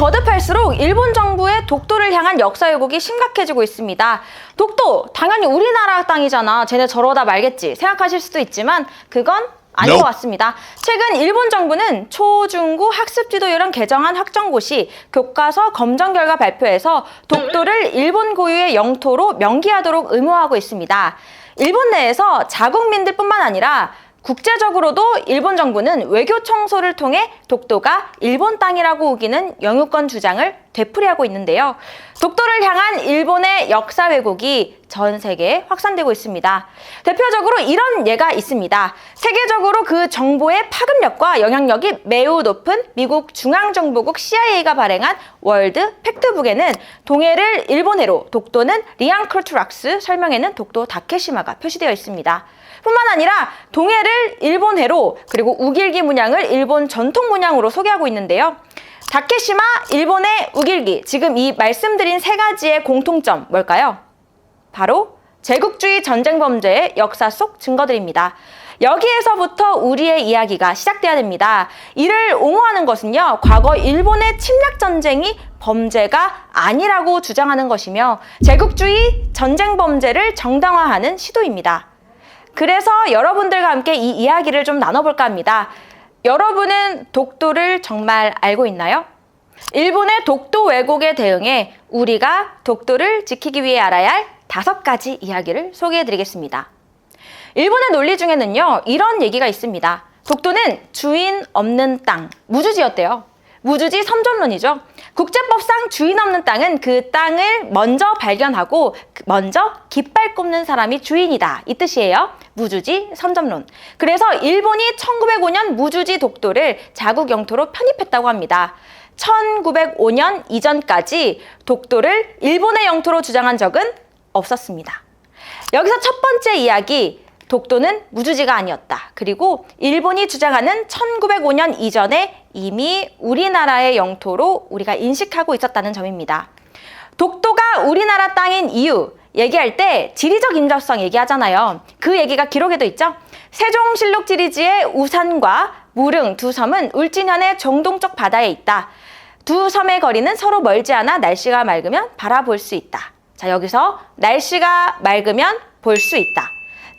거듭할수록 일본 정부의 독도를 향한 역사 왜곡이 심각해지고 있습니다. 독도, 당연히 우리나라 땅이잖아. 쟤네 저러다 말겠지 생각하실 수도 있지만 그건 아닌 것 같습니다. 최근 일본 정부는 초, 중고 학습 지도요령 개정안 확정고 시 교과서 검정 결과 발표에서 독도를 일본 고유의 영토로 명기하도록 의무화하고 있습니다. 일본 내에서 자국민들뿐만 아니라 국제적으로도 일본 정부는 외교 청소를 통해 독도가 일본 땅이라고 우기는 영유권 주장을 되풀이하고 있는데요. 독도를 향한 일본의 역사 왜곡이 전 세계에 확산되고 있습니다. 대표적으로 이런 예가 있습니다. 세계적으로 그 정보의 파급력과 영향력이 매우 높은 미국 중앙정보국 CIA가 발행한 월드 팩트북에는 동해를 일본해로, 독도는 리앙크루트락스, 설명에는 독도 다케시마가 표시되어 있습니다. 뿐만 아니라 동해를 일본해로 그리고 우길기 문양을 일본 전통 문양으로 소개하고 있는데요. 다케시마, 일본의 우길기, 지금 이 말씀드린 세 가지의 공통점 뭘까요? 바로 제국주의 전쟁 범죄의 역사 속 증거들입니다. 여기에서부터 우리의 이야기가 시작돼야 됩니다. 이를 옹호하는 것은요, 과거 일본의 침략 전쟁이 범죄가 아니라고 주장하는 것이며 제국주의 전쟁 범죄를 정당화하는 시도입니다. 그래서 여러분들과 함께 이 이야기를 좀 나눠볼까 합니다. 여러분은 독도를 정말 알고 있나요? 일본의 독도 왜곡에 대응해 우리가 독도를 지키기 위해 알아야 할 5가지 이야기를 소개해드리겠습니다. 일본의 논리 중에는요, 이런 얘기가 있습니다. 독도는 주인 없는 땅, 무주지였대요. 무주지 선점론이죠. 국제법상 주인 없는 땅은 그 땅을 먼저 발견하고 먼저 깃발 꼽는 사람이 주인이다, 이 뜻이에요. 무주지 선점론. 그래서 일본이 1905년 무주지 독도를 자국 영토로 편입했다고 합니다. 1905년 이전까지 독도를 일본의 영토로 주장한 적은 없었습니다. 여기서 첫 번째 이야기, 독도는 무주지가 아니었다. 그리고 일본이 주장하는 1905년 이전에 이미 우리나라의 영토로 우리가 인식하고 있었다는 점입니다. 독도가 우리나라 땅인 이유 얘기할 때 지리적 인접성 얘기하잖아요. 그 얘기가 기록에도 있죠. 세종실록 지리지의 우산과 무릉 두 섬은 울진현의 정동쪽 바다에 있다. 두 섬의 거리는 서로 멀지 않아 날씨가 맑으면 바라볼 수 있다. 자, 여기서 날씨가 맑으면 볼 수 있다.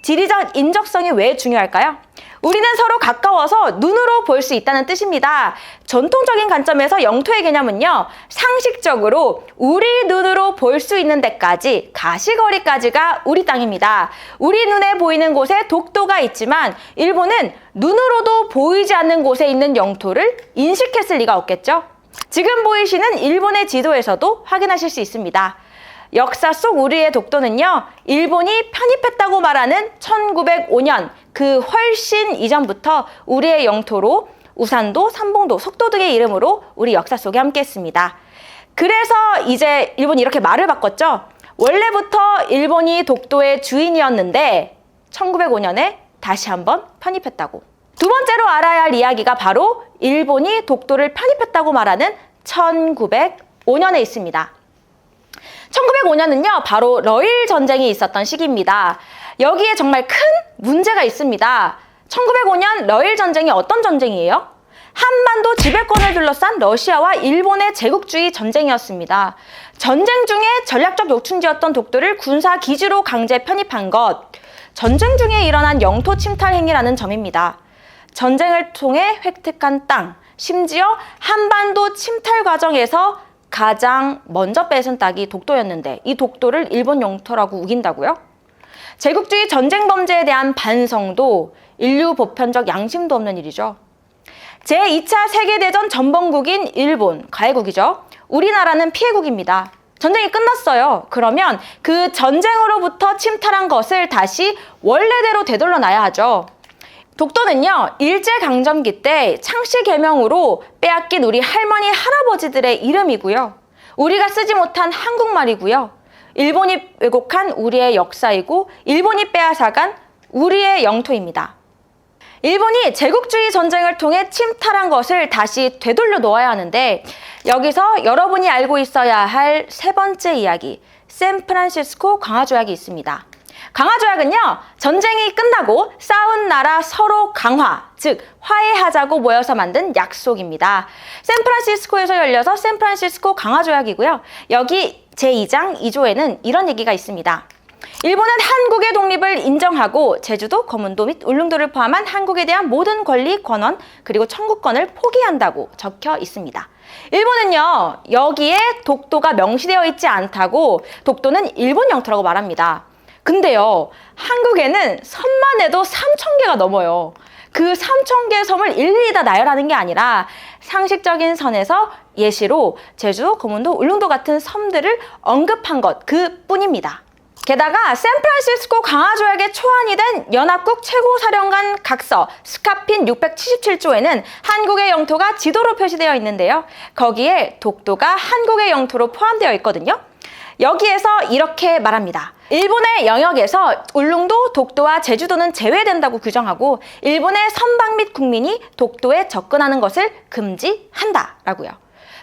지리적 인접성이 왜 중요할까요? 우리는 서로 가까워서 눈으로 볼 수 있다는 뜻입니다. 전통적인 관점에서 영토의 개념은요, 상식적으로 우리 눈으로 볼 수 있는 데까지, 가시거리까지가 우리 땅입니다. 우리 눈에 보이는 곳에 독도가 있지만 일본은 눈으로도 보이지 않는 곳에 있는 영토를 인식했을 리가 없겠죠? 지금 보이시는 일본의 지도에서도 확인하실 수 있습니다. 역사 속 우리의 독도는요, 일본이 편입했다고 말하는 1905년 그 훨씬 이전부터 우리의 영토로 우산도, 삼봉도, 속도 등의 이름으로 우리 역사 속에 함께했습니다. 그래서 이제 일본이 이렇게 말을 바꿨죠. 원래부터 일본이 독도의 주인이었는데 1905년에 다시 한번 편입했다고. 두 번째로 알아야 할 이야기가 바로 일본이 독도를 편입했다고 말하는 1905년에 있습니다. 1905년은요, 바로 러일 전쟁이 있었던 시기입니다. 여기에 정말 큰 문제가 있습니다. 1905년 러일 전쟁이 어떤 전쟁이에요? 한반도 지배권을 둘러싼 러시아와 일본의 제국주의 전쟁이었습니다. 전쟁 중에 전략적 요충지였던 독도를 군사 기지로 강제 편입한 것, 전쟁 중에 일어난 영토 침탈 행위라는 점입니다. 전쟁을 통해 획득한 땅, 심지어 한반도 침탈 과정에서 가장 먼저 뺏은 땅이 독도였는데 이 독도를 일본 영토라고 우긴다고요? 제국주의 전쟁 범죄에 대한 반성도 인류 보편적 양심도 없는 일이죠. 제2차 세계대전 전범국인 일본, 가해국이죠. 우리나라는 피해국입니다. 전쟁이 끝났어요. 그러면 그 전쟁으로부터 침탈한 것을 다시 원래대로 되돌려놔야 하죠. 독도는요, 일제강점기 때 창씨 개명으로 빼앗긴 우리 할머니, 할아버지들의 이름이고요. 우리가 쓰지 못한 한국말이고요. 일본이 왜곡한 우리의 역사이고 일본이 빼앗아간 우리의 영토입니다. 일본이 제국주의 전쟁을 통해 침탈한 것을 다시 되돌려 놓아야 하는데 여기서 여러분이 알고 있어야 할 세 번째 이야기, 샌프란시스코 강화조약이 있습니다. 강화조약은요, 전쟁이 끝나고 싸운 나라 서로 강화, 즉 화해하자고 모여서 만든 약속입니다. 샌프란시스코에서 열려서 샌프란시스코 강화조약이고요. 여기 제2장 2조에는 이런 얘기가 있습니다. 일본은 한국의 독립을 인정하고 제주도, 거문도 및 울릉도를 포함한 한국에 대한 모든 권리, 권한, 그리고 청구권을 포기한다고 적혀 있습니다. 일본은요, 여기에 독도가 명시되어 있지 않다고 독도는 일본 영토라고 말합니다. 근데요, 한국에는 섬만 해도 3,000개가 넘어요. 그 3,000개의 섬을 일일이 다 나열하는 게 아니라 상식적인 선에서 예시로 제주, 거문도, 울릉도 같은 섬들을 언급한 것 그뿐입니다. 게다가 샌프란시스코 강화조약에 초안이 된 연합국 최고사령관 각서 스카핀 677조에는 한국의 영토가 지도로 표시되어 있는데요. 거기에 독도가 한국의 영토로 포함되어 있거든요. 여기에서 이렇게 말합니다. 일본의 영역에서 울릉도, 독도와 제주도는 제외된다고 규정하고 일본의 선박 및 국민이 독도에 접근하는 것을 금지한다 라고요.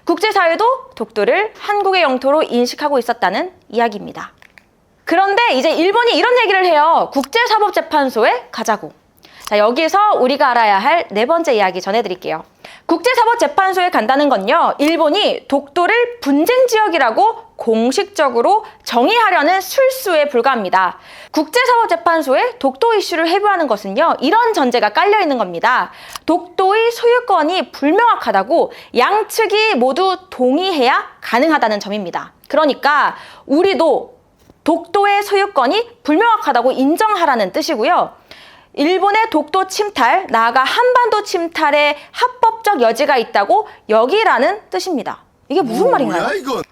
국제사회도 독도를 한국의 영토로 인식하고 있었다는 이야기입니다. 그런데 이제 일본이 이런 얘기를 해요. 국제사법재판소에 가자고. 자, 여기서 우리가 알아야 할 네 번째 이야기 전해드릴게요. 국제사법재판소에 간다는 건요, 일본이 독도를 분쟁지역이라고 공식적으로 정의하려는 술수에 불과합니다. 국제사법재판소에 독도 이슈를 회부하는 것은요, 이런 전제가 깔려있는 겁니다. 독도의 소유권이 불명확하다고 양측이 모두 동의해야 가능하다는 점입니다. 그러니까 우리도 독도의 소유권이 불명확하다고 인정하라는 뜻이고요. 일본의 독도 침탈, 나아가 한반도 침탈의 합법적 여지가 있다고 여기라는 뜻입니다. 이게 무슨 말인가요? 이건?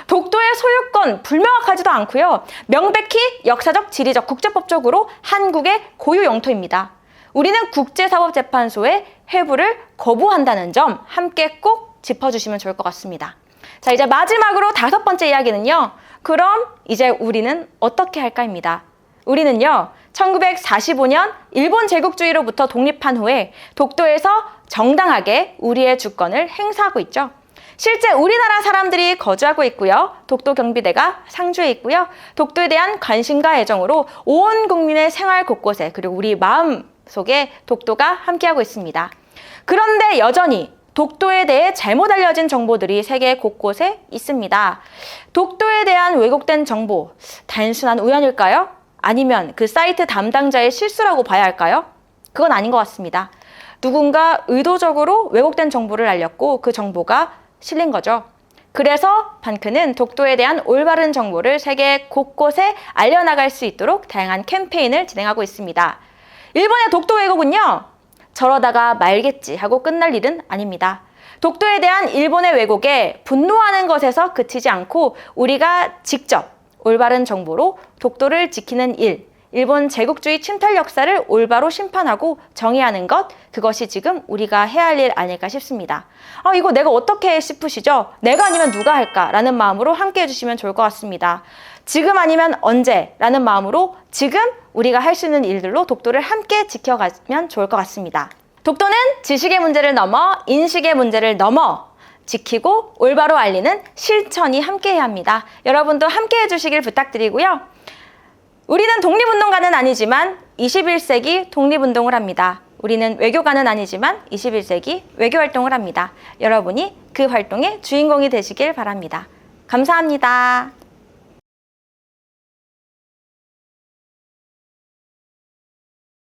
독도의 소유권 불명확하지도 않고요. 명백히 역사적, 지리적, 국제법적으로 한국의 고유 영토입니다. 우리는 국제사법재판소의 회부를 거부한다는 점 함께 꼭 짚어주시면 좋을 것 같습니다. 자, 이제 마지막으로 다섯 번째 이야기는요. 그럼 이제 우리는 어떻게 할까입니다. 우리는요, 1945년 일본 제국주의로부터 독립한 후에 독도에서 정당하게 우리의 주권을 행사하고 있죠. 실제 우리나라 사람들이 거주하고 있고요. 독도 경비대가 상주해 있고요. 독도에 대한 관심과 애정으로 온 국민의 생활 곳곳에 그리고 우리 마음 속에 독도가 함께하고 있습니다. 그런데 여전히 독도에 대해 잘못 알려진 정보들이 세계 곳곳에 있습니다. 독도에 대한 왜곡된 정보, 단순한 우연일까요? 아니면 그 사이트 담당자의 실수라고 봐야 할까요? 그건 아닌 것 같습니다. 누군가 의도적으로 왜곡된 정보를 알렸고 그 정보가 실린 거죠. 그래서 반크는 독도에 대한 올바른 정보를 세계 곳곳에 알려나갈 수 있도록 다양한 캠페인을 진행하고 있습니다. 일본의 독도 왜곡은요, 저러다가 말겠지 하고 끝날 일은 아닙니다. 독도에 대한 일본의 왜곡에 분노하는 것에서 그치지 않고 우리가 직접 올바른 정보로 독도를 지키는 일, 일본 제국주의 침탈 역사를 올바로 심판하고 정의하는 것, 그것이 지금 우리가 해야 할 일 아닐까 싶습니다. 이거 내가 어떻게 해 싶으시죠? 내가 아니면 누가 할까? 라는 마음으로 함께 해주시면 좋을 것 같습니다. 지금 아니면 언제? 라는 마음으로 지금 우리가 할 수 있는 일들로 독도를 함께 지켜가면 좋을 것 같습니다. 독도는 지식의 문제를 넘어 인식의 문제를 넘어 지키고 올바로 알리는 실천이 함께해야 합니다. 여러분도 함께해 주시길 부탁드리고요. 우리는 독립운동가는 아니지만 21세기 독립운동을 합니다. 우리는 외교가는 아니지만 21세기 외교활동을 합니다. 여러분이 그 활동의 주인공이 되시길 바랍니다. 감사합니다.